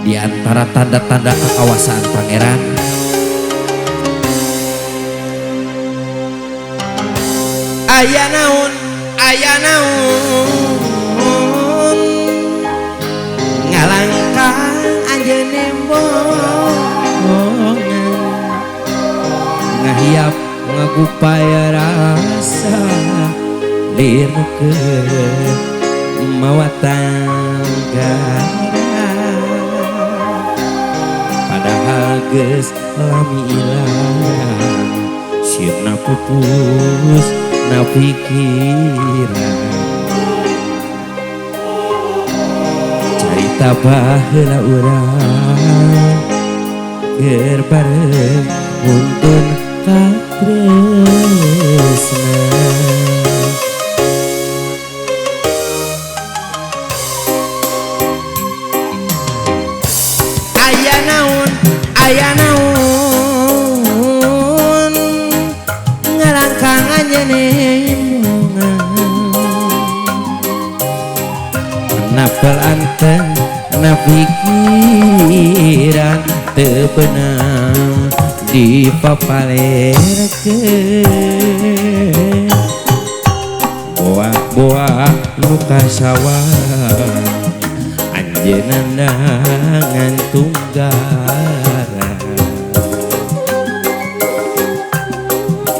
Di antara tanda-tanda kekawasaan pangeran, aya naon ngalangkah anjeun embongan ngahiap ngagupaya rasa lirkeun mawa tanggara padahal geus lami ilang sirna pupus na pikiran carita baheula urang keur bareng muntun katresna. Aya naon ngalangkang anjeun napal anten na pikiran teu beunang dipapalerkeun boa-boa nu kasawan anjeunna nangan tunggara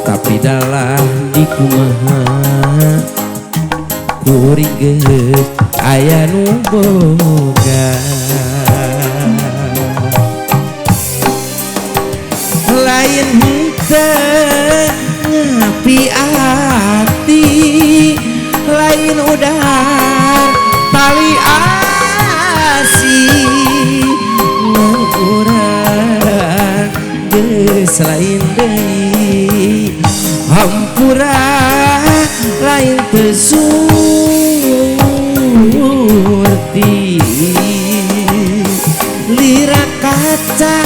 tapi dalah di kumaha kuring geus aya nu boga lain henteu ngapi ati lain udar tali asih ngurang geus lain deui hampura lain teu surti lira kaca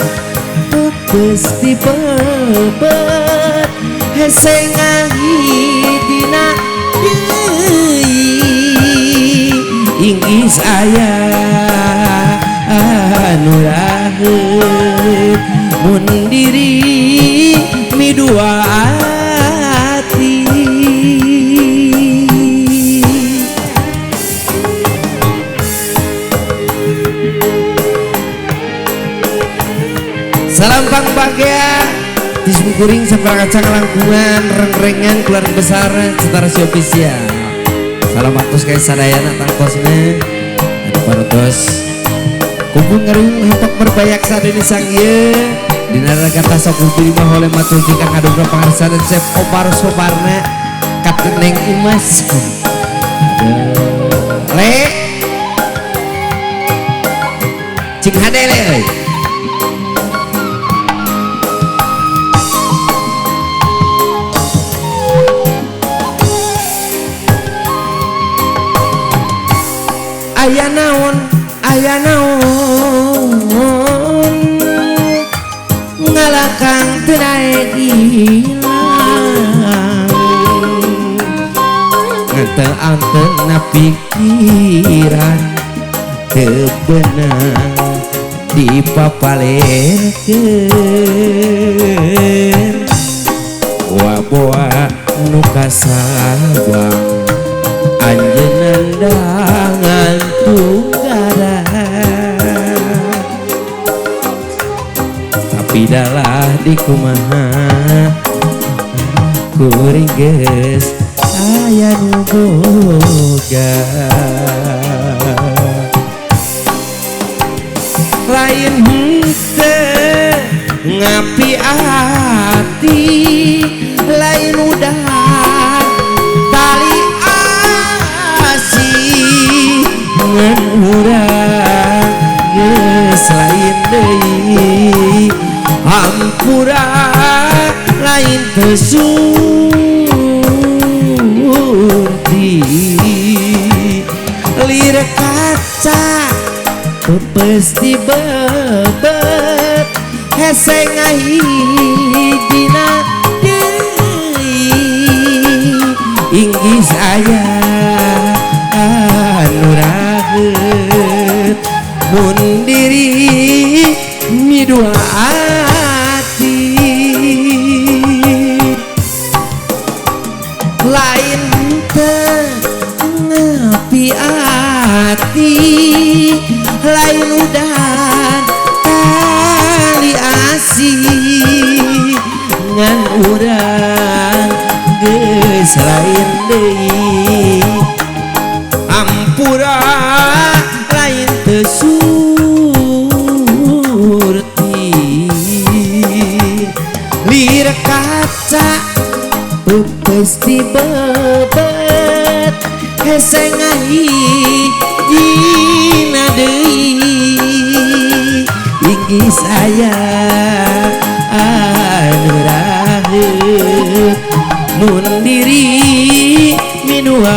geus dibebet hese ngahidina deui inggis aya anu raheut mun diri mi dua ati salam pang bahagia disungkuring seperangkat langkungan reng-rengan keluarga besar Setara Official. Salam atus kayak sadayana tangkosna anu parutos kumpul ngariung hampak berbayak sadeni sang ieu dina kata sok diterima oleh matur kang aduna pangarsa dan Chef Opar Soparna Kapten Imas le cing hadele euy aya naon ngalakang teu daek ilang nganteu antena pikiran teu beunang dipapalerkeun boa-boa nu kasabang anjeunna dangan tunggara tapi dalah di kumaha kuring geus aya nu boga lain henteu ngapi ati lain udah tali asih ngan urang geus lain deui hampura lain teu surti lir kaca pepes dibebet hese ngahidina deui inggis aya anu raheut mun diri deui ampura lain teu surti lir kaca pasti bebet hese ngahina deui inggi saya anu raheut mun diri minua